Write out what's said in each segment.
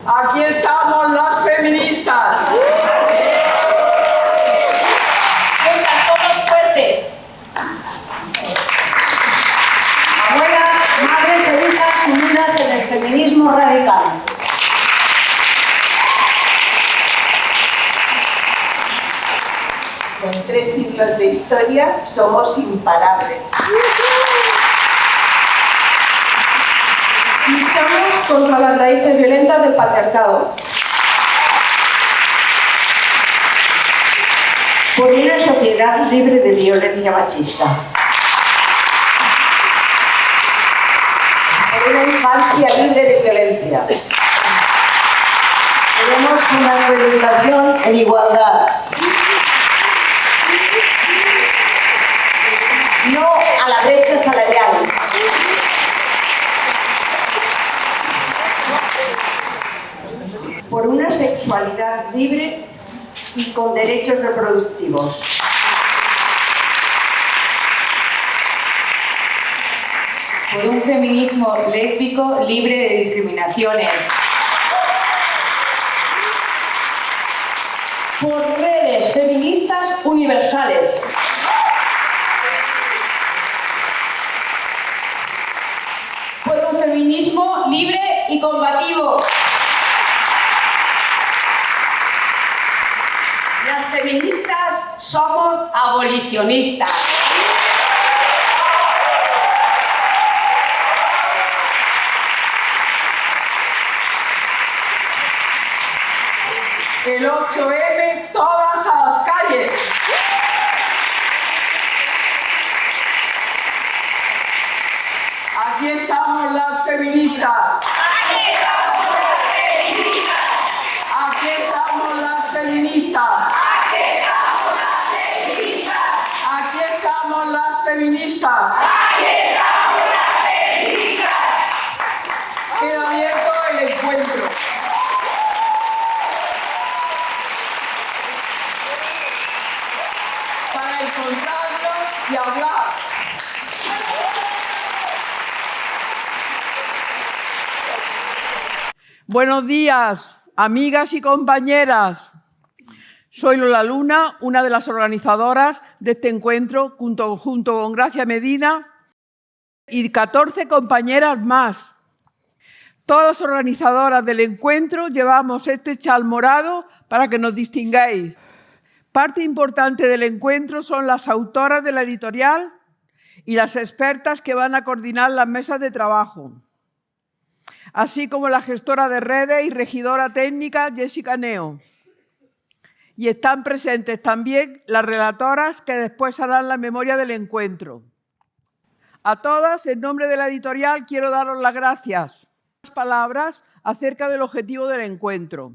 Aquí estamos las feministas. Venga, todos fuertes. Abuelas, madres e hijas unidas en el feminismo radical. Con 3 siglos de historia somos imparables. Luchamos contra las raíces violentas del patriarcado. Por una sociedad libre de violencia machista. Por una infancia libre de violencia. Queremos una educación en igualdad. No a la brecha salarial. Por una sexualidad libre y con derechos reproductivos. Por un feminismo lésbico libre de discriminaciones. Por redes feministas universales. Por un feminismo libre y combativo. Las feministas somos abolicionistas. El 8M, todas a las calles. Aquí estamos las feministas. Aquí estamos las feministas. Aquí estamos las feministas. Aquí estamos las feministas. Queda abierto el encuentro. Para encontrarnos y hablar. Buenos días, amigas y compañeras. Soy Lola Luna, una de las organizadoras de este encuentro, junto con Gracia Medina y 14 compañeras más. Todas las organizadoras del encuentro llevamos este chal morado para que nos distingáis. Parte importante del encuentro son las autoras de la editorial y las expertas que van a coordinar las mesas de trabajo, así como la gestora de redes y regidora técnica Jessica Neo. Y están presentes también las relatoras que después harán la memoria del encuentro. A todas, en nombre de la editorial, quiero daros las gracias. Palabras acerca del objetivo del encuentro.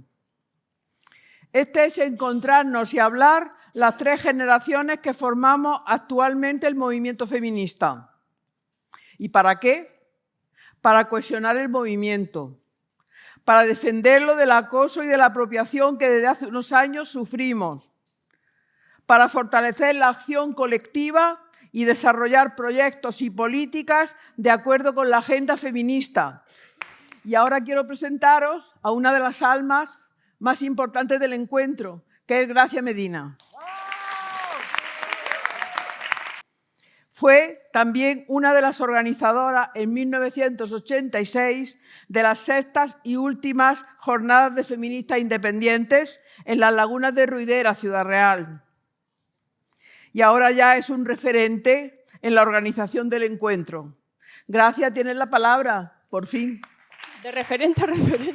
Este es encontrarnos y hablar las 3 generaciones que formamos actualmente el movimiento feminista. ¿Y para qué? Para cohesionar el movimiento, para defenderlo del acoso y de la apropiación que desde hace unos años sufrimos, para fortalecer la acción colectiva y desarrollar proyectos y políticas de acuerdo con la agenda feminista. Y ahora quiero presentaros a una de las almas más importantes del encuentro, que es Gracia Medina. Fue también una de las organizadoras en 1986 de las 6ª y últimas jornadas de feministas independientes en las lagunas de Ruidera, Ciudad Real. Y ahora ya es un referente en la organización del encuentro. Gracia, tienes la palabra, por fin. De referente a referente.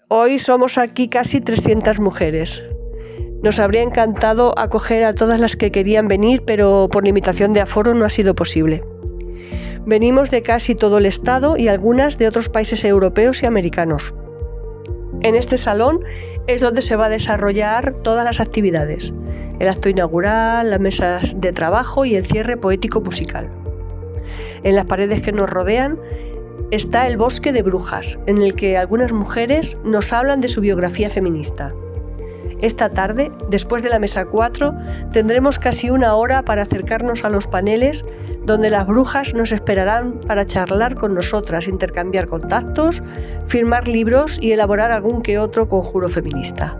Hoy somos aquí casi 300 mujeres. Nos habría encantado acoger a todas las que querían venir, pero por limitación de aforo no ha sido posible. Venimos de casi todo el estado y algunas de otros países europeos y americanos. En este salón es donde se va a desarrollar todas las actividades: el acto inaugural, las mesas de trabajo y el cierre poético-musical. En las paredes que nos rodean está el Bosque de Brujas, en el que algunas mujeres nos hablan de su biografía feminista. Esta tarde, después de la mesa 4, tendremos casi una hora para acercarnos a los paneles donde las brujas nos esperarán para charlar con nosotras, intercambiar contactos, firmar libros y elaborar algún que otro conjuro feminista.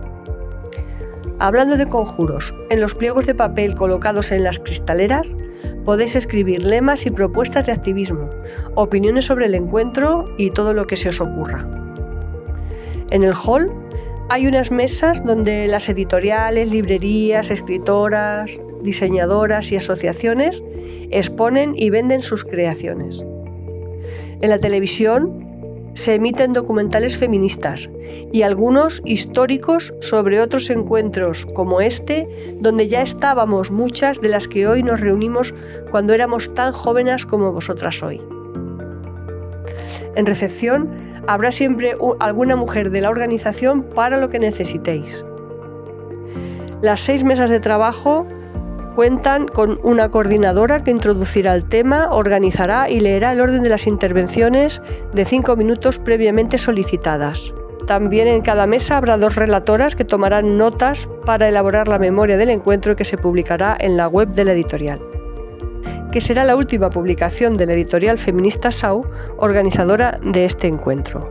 Hablando de conjuros, en los pliegos de papel colocados en las cristaleras podéis escribir lemas y propuestas de activismo, opiniones sobre el encuentro y todo lo que se os ocurra. En el hall hay unas mesas donde las editoriales, librerías, escritoras, diseñadoras y asociaciones exponen y venden sus creaciones. En la televisión se emiten documentales feministas y algunos históricos sobre otros encuentros como este, donde ya estábamos muchas de las que hoy nos reunimos cuando éramos tan jóvenes como vosotras hoy. En recepción habrá siempre alguna mujer de la organización para lo que necesitéis. Las 6 mesas de trabajo cuentan con una coordinadora que introducirá el tema, organizará y leerá el orden de las intervenciones de 5 minutos previamente solicitadas. También en cada mesa habrá 2 relatoras que tomarán notas para elaborar la memoria del encuentro que se publicará en la web de la editorial, que será la última publicación de la editorial feminista SAU, organizadora de este encuentro.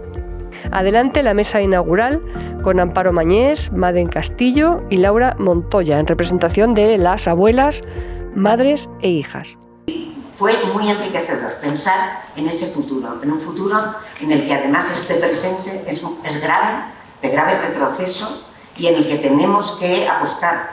Adelante la mesa inaugural con Amparo Mañés, Maden Castillo y Laura Montoya, en representación de las abuelas, madres e hijas. Fue muy enriquecedor pensar en ese futuro, en un futuro en el que además este presente es grave, de grave retroceso, y en el que tenemos que apostar,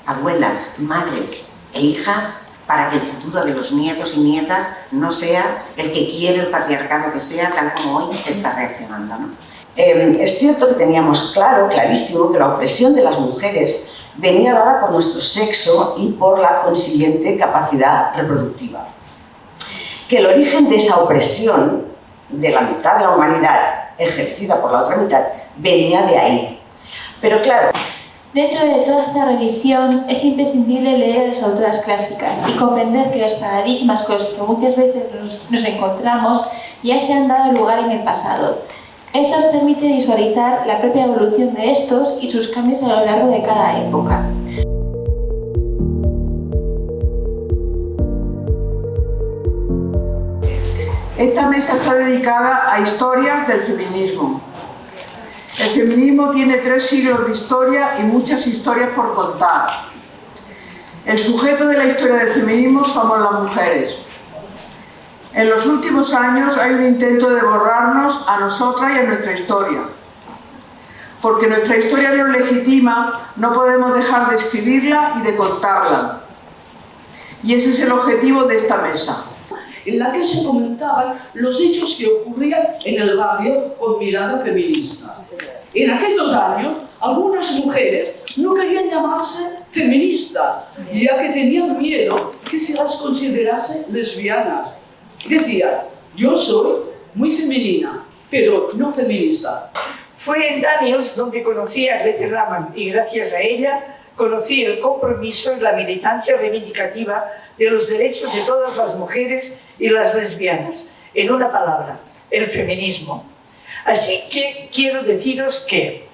abuelas, madres e hijas, para que el futuro de los nietos y nietas no sea el que quiere el patriarcado que sea, tal como hoy está reaccionando, ¿no? Es cierto que teníamos clarísimo, que la opresión de las mujeres venía dada por nuestro sexo y por la consiguiente capacidad reproductiva. Que el origen de esa opresión de la mitad de la humanidad ejercida por la otra mitad venía de ahí. Pero claro, Dentro de toda esta revisión es imprescindible leer a las autoras clásicas y comprender que los paradigmas con los que muchas veces nos encontramos ya se han dado lugar en el pasado. Esto nos permite visualizar la propia evolución de estos y sus cambios a lo largo de cada época. Esta mesa está dedicada a historias del feminismo. El feminismo tiene 3 siglos de historia y muchas historias por contar. El sujeto de la historia del feminismo somos las mujeres. En los últimos años hay un intento de borrarnos a nosotras y a nuestra historia. Porque nuestra historia nos legitima, no podemos dejar de escribirla y de contarla. Y ese es el objetivo de esta mesa, en la que se comentaban los hechos que ocurrían en el barrio con mirada feminista. En aquellos años, algunas mujeres no querían llamarse feministas, ya que tenían miedo que se las considerase lesbianas. Decían, yo soy muy femenina, pero no feminista. Fue en Daniels donde conocí a Grete Raman y gracias a ella conocí el compromiso y la militancia reivindicativa de los derechos de todas las mujeres y las lesbianas. En una palabra, el feminismo. Así que quiero deciros que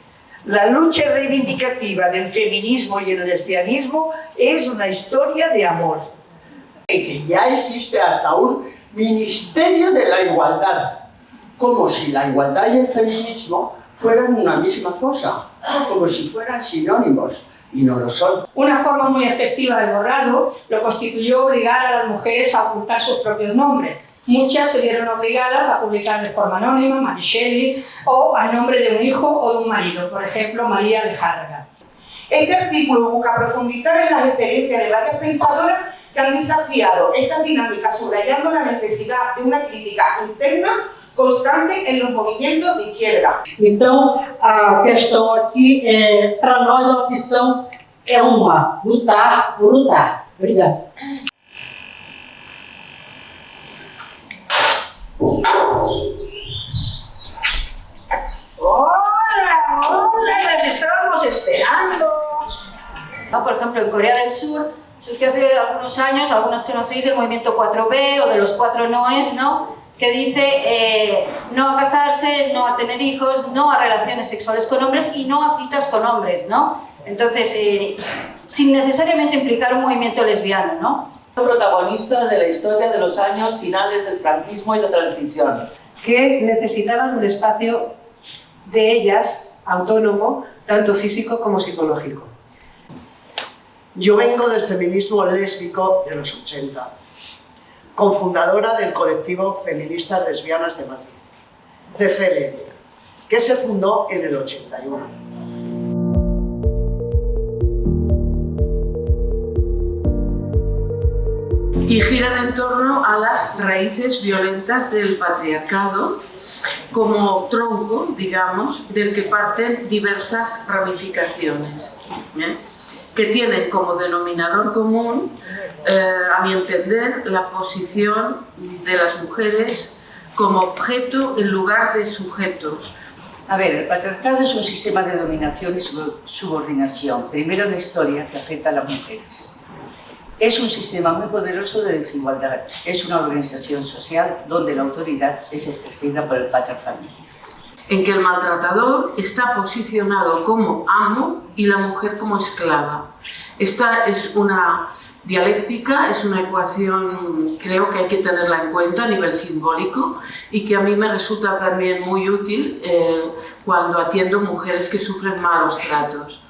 la lucha reivindicativa del feminismo y el lesbianismo es una historia de amor. Que ya existe hasta un Ministerio de la Igualdad, como si la igualdad y el feminismo fueran una misma cosa, como si fueran sinónimos, y no lo son. Una forma muy efectiva del borrado lo constituyó obligar a las mujeres a ocultar sus propios nombres. Muchas se vieron obligadas a publicar de forma anónima, Mary Shelley, o al nombre de un hijo o de un marido, por ejemplo, María de Harraga. Este artículo busca profundizar en las experiencias de varias pensadoras que han desafiado estas dinámicas, subrayando la necesidad de una crítica interna constante en los movimientos de izquierda. Então, a questão aqui é, para nós, a opção é uma, lutar por lutar. Obrigada. ¡Hola! ¡Las estábamos esperando! Por ejemplo, en Corea del Sur surgió hace algunos años, algunos conocéis el movimiento 4B o de los 4 noes, ¿no? que dice no a casarse, no a tener hijos, no a relaciones sexuales con hombres y no a citas con hombres, ¿no? Entonces, sin necesariamente implicar un movimiento lesbiano, ¿no? Protagonistas de la historia de los años finales del franquismo y la transición. Que necesitaban un espacio de ellas autónomo, tanto físico como psicológico. Yo vengo del feminismo lésbico de los 80, cofundadora del colectivo Feministas Lesbianas de Madrid, CFLM, que se fundó en el 81. Y giran en torno a las raíces violentas del patriarcado como tronco, digamos, del que parten diversas ramificaciones, que tienen como denominador común, a mi entender, la posición de las mujeres como objeto en lugar de sujetos. A ver, el patriarcado es un sistema de dominación y subordinación, primero en la historia, que afecta a las mujeres. Es un sistema muy poderoso de desigualdad. Es una organización social donde la autoridad es ejercida por el patrifamilia. En que el maltratador está posicionado como amo y la mujer como esclava. Esta es una dialéctica, es una ecuación, creo que hay que tenerla en cuenta a nivel simbólico y que a mí me resulta también muy útil cuando atiendo mujeres que sufren malos tratos.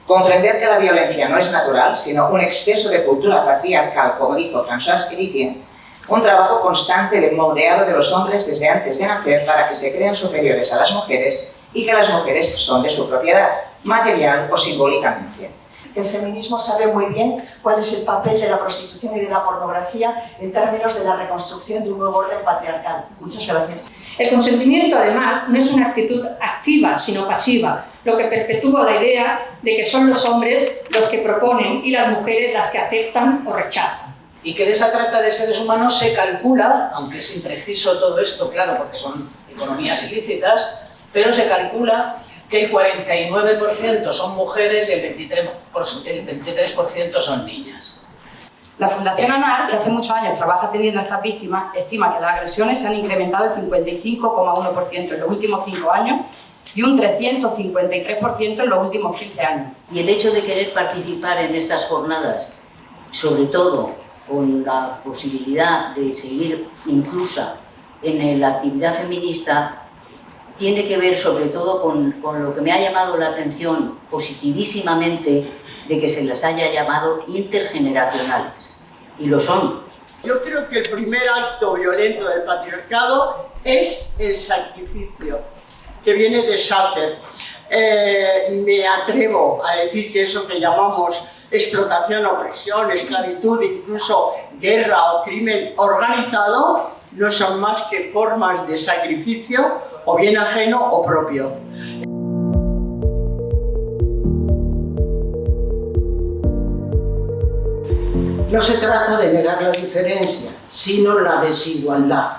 Comprender que la violencia no es natural, sino un exceso de cultura patriarcal, como dijo Françoise Héritier, un trabajo constante de moldeado de los hombres desde antes de nacer para que se crean superiores a las mujeres y que las mujeres son de su propiedad, material o simbólicamente. El feminismo sabe muy bien cuál es el papel de la prostitución y de la pornografía en términos de la reconstrucción de un nuevo orden patriarcal. Muchas gracias. El consentimiento, además, no es una actitud activa, sino pasiva, lo que perpetúa la idea de que son los hombres los que proponen y las mujeres las que aceptan o rechazan. Y que de esa trata de seres humanos se calcula, aunque es impreciso todo esto, claro, porque son economías ilícitas, pero se calcula que el 49% son mujeres y el 23% son niñas. La Fundación ANAR, que hace muchos años trabaja atendiendo a estas víctimas, estima que las agresiones se han incrementado el 55,1% en los últimos 5 años y un 353% en los últimos 15 años. Y el hecho de querer participar en estas jornadas, sobre todo con la posibilidad de seguir inclusa en la actividad feminista, tiene que ver sobre todo con lo que me ha llamado la atención positivísimamente de que se las haya llamado intergeneracionales. Y lo son. Yo creo que el primer acto violento del patriarcado es el sacrificio, que viene de Sacer. Me atrevo a decir que eso que llamamos explotación, opresión, esclavitud, incluso guerra o crimen organizado, no son más que formas de sacrificio o bien ajeno o propio. No se trata de negar la diferencia, sino la desigualdad,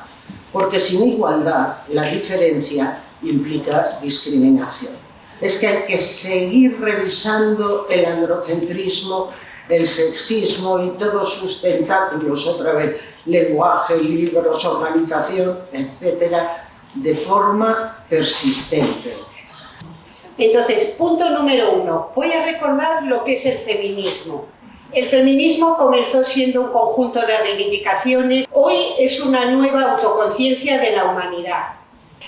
porque sin igualdad la diferencia implica discriminación. Es que hay que seguir revisando el androcentrismo, el sexismo y todos sus tentáculos, otra vez, lenguaje, libros, organización, etcétera, de forma persistente. Entonces, punto número 1. Voy a recordar lo que es el feminismo. El feminismo comenzó siendo un conjunto de reivindicaciones. Hoy es una nueva autoconciencia de la humanidad.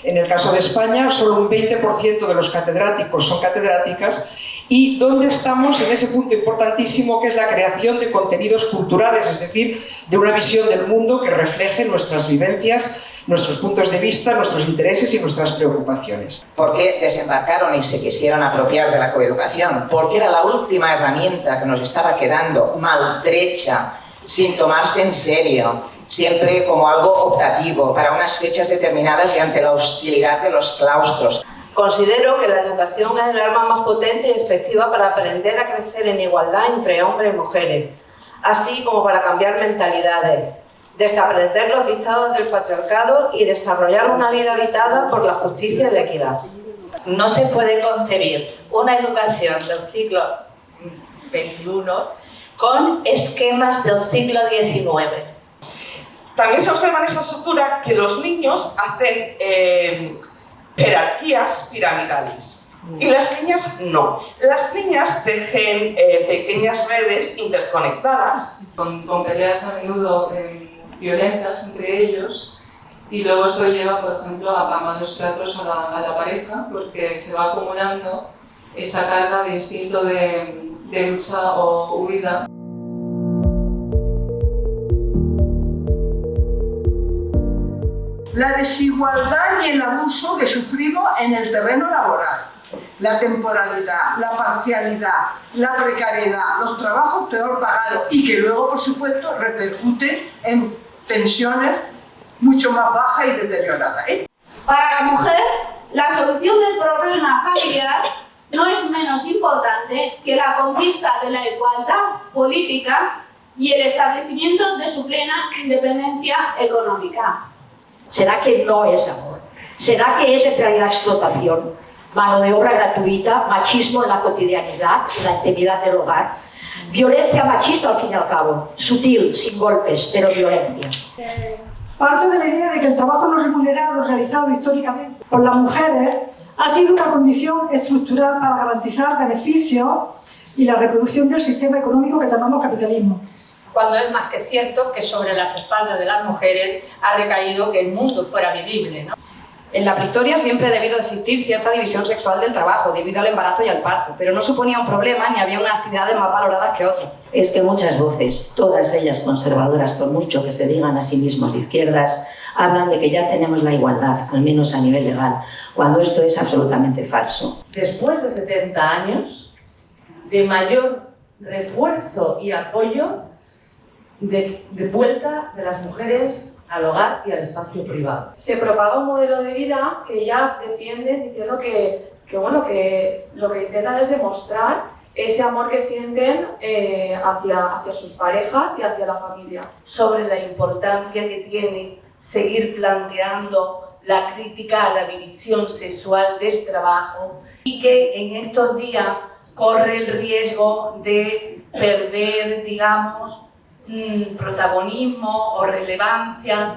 En el caso de España, solo un 20% de los catedráticos son catedráticas. ¿Y dónde estamos en ese punto importantísimo que es la creación de contenidos culturales, es decir, de una visión del mundo que refleje nuestras vivencias, nuestros puntos de vista, nuestros intereses y nuestras preocupaciones? ¿Por qué desembarcaron y se quisieron apropiar de la coeducación? Porque era la última herramienta que nos estaba quedando maltrecha, sin tomarse en serio, siempre como algo optativo, para unas fechas determinadas y ante la hostilidad de los claustros. Considero que la educación es el arma más potente y efectiva para aprender a crecer en igualdad entre hombres y mujeres, así como para cambiar mentalidades, desaprender los dictados del patriarcado y desarrollar una vida habitada por la justicia y la equidad. No se puede concebir una educación del siglo XXI con esquemas del siglo XIX. También se observa en esta estructura que los niños hacen jerarquías piramidales y las niñas no. Las niñas tejen pequeñas redes interconectadas. Con peleas a menudo violentas entre ellos, y luego eso lleva, por ejemplo, a malos tratos a la pareja, porque se va acumulando esa carga de instinto de lucha o huida. La desigualdad y el abuso que sufrimos en el terreno laboral, la temporalidad, la parcialidad, la precariedad, los trabajos peor pagados y que luego, por supuesto, repercuten en pensiones mucho más bajas y deterioradas. Para la mujer, la solución del problema familiar no es menos importante que la conquista de la igualdad política y el establecimiento de su plena independencia económica. ¿Será que no es amor? ¿Será que es en realidad explotación? Mano de obra gratuita, machismo en la cotidianidad, en la intimidad del hogar. Violencia machista al fin y al cabo, sutil, sin golpes, pero violencia. Parto de la idea de que el trabajo no remunerado realizado históricamente por las mujeres ha sido una condición estructural para garantizar beneficios y la reproducción del sistema económico que llamamos capitalismo. Cuando es más que cierto que sobre las espaldas de las mujeres ha recaído que el mundo fuera vivible, ¿no? En la prehistoria siempre ha debido existir cierta división sexual del trabajo debido al embarazo y al parto, pero no suponía un problema ni había unas actividades más valoradas que otras. Es que muchas voces, todas ellas conservadoras, por mucho que se digan a sí mismos de izquierdas, hablan de que ya tenemos la igualdad, al menos a nivel legal, cuando esto es absolutamente falso. Después de 70 años de mayor refuerzo y apoyo de vuelta de las mujeres al hogar y al espacio privado. Se propaga un modelo de vida que ellas defienden diciendo que lo que intentan es demostrar ese amor que sienten hacia sus parejas y hacia la familia. Sobre la importancia que tiene seguir planteando la crítica a la división sexual del trabajo y que en estos días corre el riesgo de perder, digamos, protagonismo o relevancia.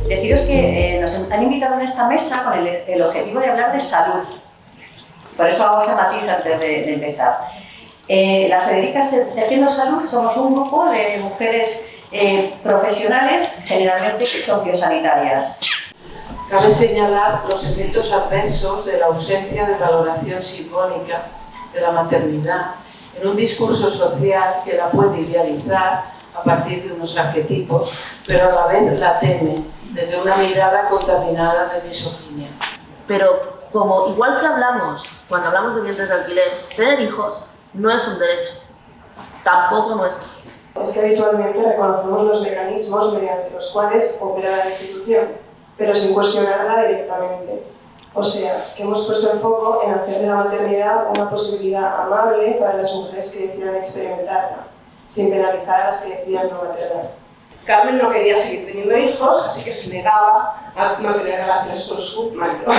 Deciros que nos han invitado en esta mesa con el objetivo de hablar de salud. Por eso hago ese matiz antes de empezar. Las Federicas Tejiendo Salud somos un grupo de mujeres profesionales, generalmente sociosanitarias. Cabe señalar los efectos adversos de la ausencia de valoración simbólica de la maternidad en un discurso social que la puede idealizar a partir de unos arquetipos, pero a la vez la teme desde una mirada contaminada de misoginia. Pero igual que hablamos cuando hablamos de vientres de alquiler, tener hijos no es un derecho, tampoco nuestro. Es que habitualmente reconocemos los mecanismos mediante los cuales opera la institución, pero sin cuestionarla directamente. O sea, que hemos puesto el foco en hacer de la maternidad una posibilidad amable para las mujeres que decidan experimentarla, sin penalizar a las que decidan no maternar. Carmen no quería seguir teniendo hijos, así que se negaba a mantener relaciones con su marido.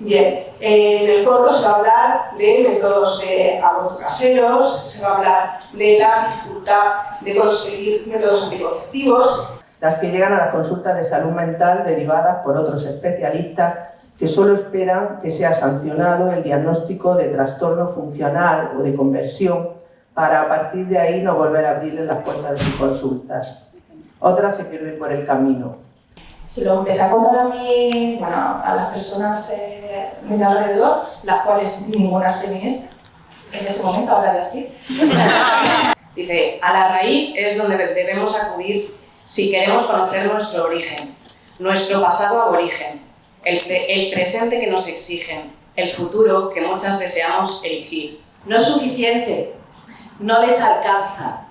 Bien, en el corto se va a hablar de métodos de aborto caseros, se va a hablar de la dificultad de conseguir métodos anticonceptivos. Las que llegan a la consulta de salud mental derivadas por otros especialistas que solo esperan que sea sancionado el diagnóstico de trastorno funcional o de conversión para a partir de ahí no volver a abrirles las puertas de sus consultas. Otras se pierden por el camino. Se lo empecé a contar a las personas de mi alrededor, las cuales ninguna es feminista. En ese momento ahora de así. Dice, a la raíz es donde debemos acudir si queremos conocer nuestro origen, nuestro pasado aborigen, el presente que nos exigen, el futuro que muchas deseamos elegir. No es suficiente, no les alcanza,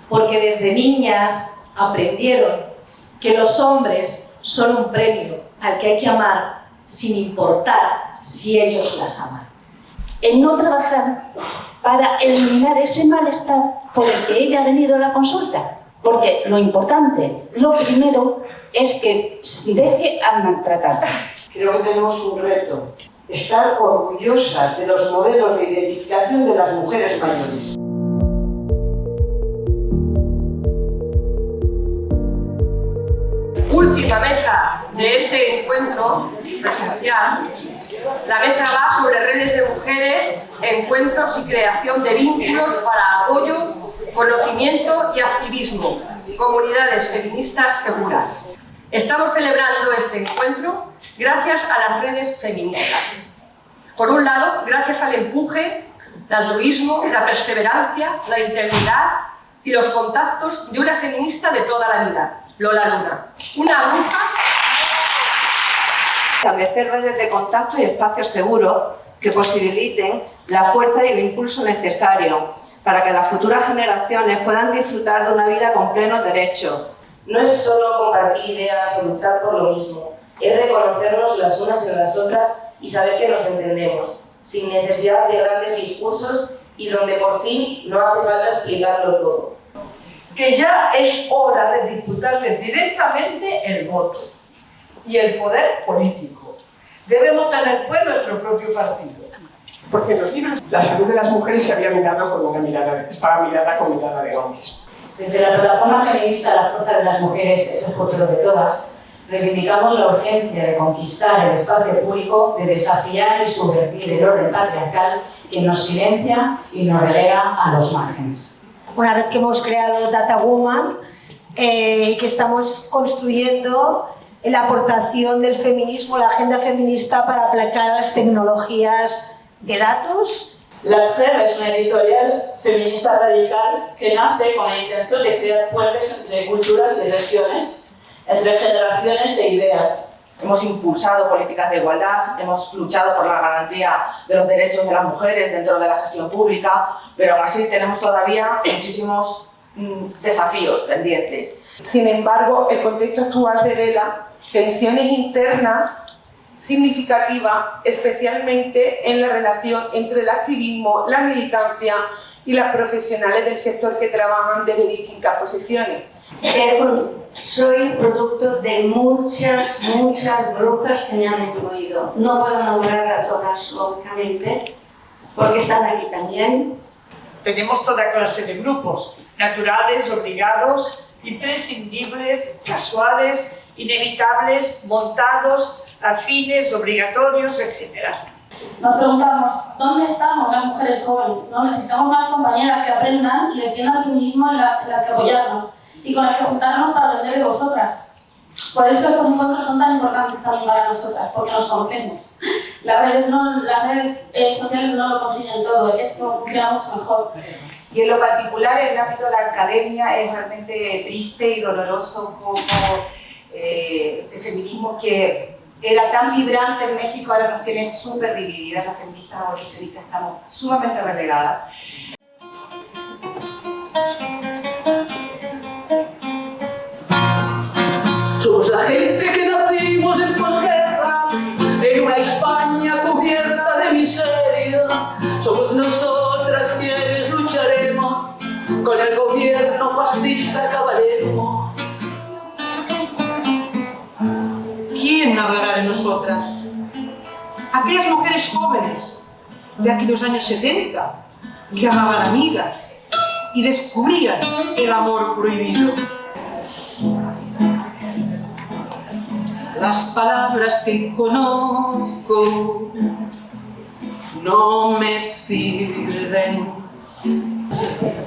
porque desde niñas aprendieron que los hombres son un premio al que hay que amar sin importar si ellos las aman. En no trabajar para eliminar ese malestar por el que ella ha venido a la consulta. Porque lo importante, lo primero, es que deje al maltratado. Creo que tenemos un reto, estar orgullosas de los modelos de identificación de las mujeres mayores. última mesa de este encuentro presencial. La mesa va sobre redes de mujeres, encuentros y creación de vínculos para apoyo, conocimiento y activismo, comunidades feministas seguras. Estamos celebrando este encuentro gracias a las redes feministas. Por un lado, gracias al empuje, el altruismo, la perseverancia, la integridad y los contactos de una feminista de toda la vida, Lola Luna, una bruja. Establecer redes de contacto y espacios seguros que posibiliten la fuerza y el impulso necesario para que las futuras generaciones puedan disfrutar de una vida con plenos derechos. No es solo compartir ideas o luchar por lo mismo, es reconocernos las unas en las otras y saber que nos entendemos, sin necesidad de grandes discursos y donde por fin no hace falta explicarlo todo. Que ya es hora de disputarles directamente el voto y el poder político. Debemos tener pues nuestro propio partido. Porque en los libros la salud de las mujeres se había mirado con una mirada, estaba mirada con mirada de hombres. Desde la plataforma feminista La Fuerza de las Mujeres es el futuro de todas, reivindicamos la urgencia de conquistar el espacio público, de desafiar y subvertir el orden patriarcal que nos silencia y nos relega a los márgenes. Una red que hemos creado, Data Woman, que estamos construyendo la aportación del feminismo, la agenda feminista para aplacar las tecnologías de datos. La FER es una editorial feminista radical que nace con la intención de crear puentes entre culturas y regiones, entre generaciones e ideas. Hemos impulsado políticas de igualdad, hemos luchado por la garantía de los derechos de las mujeres dentro de la gestión pública, pero aún así tenemos todavía muchísimos desafíos pendientes. Sin embargo, el contexto actual revela tensiones internas significativas, especialmente en la relación entre el activismo, la militancia y las profesionales del sector que trabajan desde distintas posiciones. Soy producto de muchas brujas que me han incluido. No puedo nombrar a todas, lógicamente, porque están aquí también. Tenemos toda clase de grupos, naturales, obligados, imprescindibles, casuales, inevitables, montados, afines, obligatorios, etc. Nos preguntamos, ¿dónde estamos las mujeres jóvenes? ¿No? Necesitamos más compañeras que aprendan y defiendan el feminismo en las que apoyarnos y con las que juntarnos para aprender de vosotras. Por eso estos encuentros son tan importantes también para nosotras, porque nos conocemos. Las redes sociales no lo consiguen todo, esto funciona mucho mejor. Y en lo particular, en el ámbito de la academia, es realmente triste y doloroso como este feminismo que era tan vibrante en México ahora nos tiene súper divididas. Las feministas abolicionistas estamos sumamente relegadas. Somos la gente que nacimos en posguerra, en una España cubierta de miseria. Somos nosotras quienes lucharemos, con el gobierno fascista acabaremos. ¿Quién hablará de nosotras? Aquellas mujeres jóvenes de aquellos años 70 que amaban amigas y descubrían el amor prohibido. Las palabras que conozco no me sirven.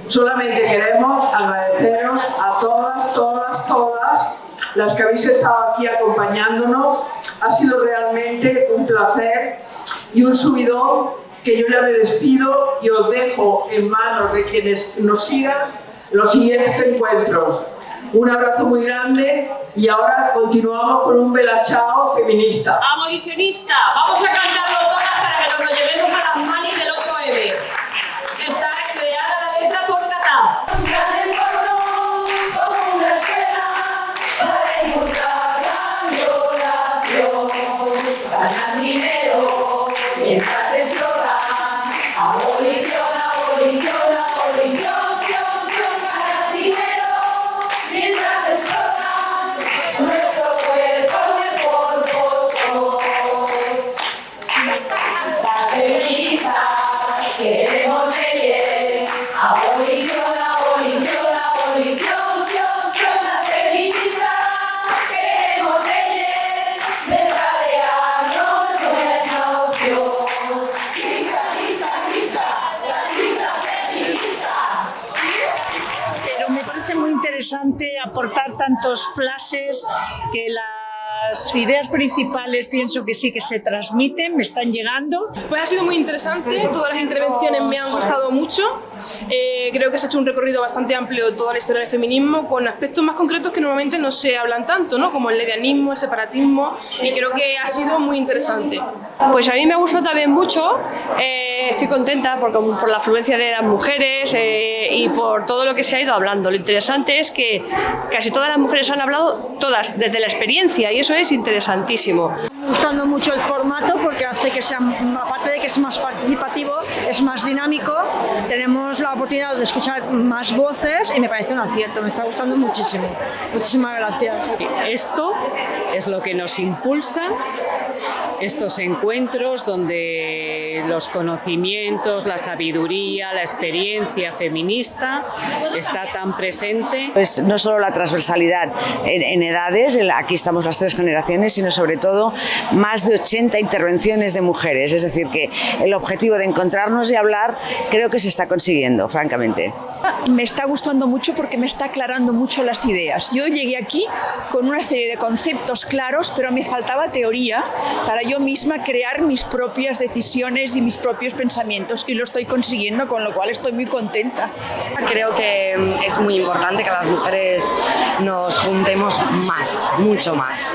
Solamente queremos agradeceros a todas las que habéis estado aquí acompañándonos. Ha sido realmente un placer y un subidón que yo ya me despido y os dejo en manos de quienes nos sigan los siguientes encuentros. Un abrazo muy grande y ahora continuamos con un Bella Ciao feminista. Abolicionista, vamos a cantarlo todas para que nos lo llevemos a las manis del 8M. Está creada la letra por Catá. Ganan dinero mientras explotan. Abolición, abolición, abolición, ganan dinero mientras explotan nuestro cuerpo de por costo. interesante aportar tantos flashes, que las ideas principales pienso que sí que se transmiten, me están llegando. Pues ha sido muy interesante, todas las intervenciones me han gustado mucho. Creo que se ha hecho un recorrido bastante amplio de toda la historia del feminismo, con aspectos más concretos que normalmente no se hablan tanto, ¿no? Como el lesbianismo, el separatismo, y creo que ha sido muy interesante. Pues a mí me ha gustado también mucho, estoy contenta por la afluencia de las mujeres y por todo lo que se ha ido hablando. Lo interesante es que casi todas las mujeres han hablado, todas, desde la experiencia, y eso es interesantísimo. Me está gustando mucho el formato porque hace que sea, aparte de que es más participativo, es más dinámico, tenemos la oportunidad de escuchar más voces y me parece un acierto, me está gustando muchísimo. Muchísimas gracias. Esto es lo que nos impulsa, estos encuentros donde los conocimientos, la sabiduría, la experiencia feminista está tan presente. Pues no solo la transversalidad en edades, aquí estamos las 3 generaciones, sino sobre todo más de 80 intervenciones de mujeres, es decir que el objetivo de encontrarnos y hablar creo que se está consiguiendo, francamente. Me está gustando mucho porque me está aclarando mucho las ideas. Yo llegué aquí con una serie de conceptos claros, pero me faltaba teoría para yo misma crear mis propias decisiones y mis propios pensamientos, y lo estoy consiguiendo, con lo cual estoy muy contenta. Creo que es muy importante que las mujeres nos juntemos más, mucho más.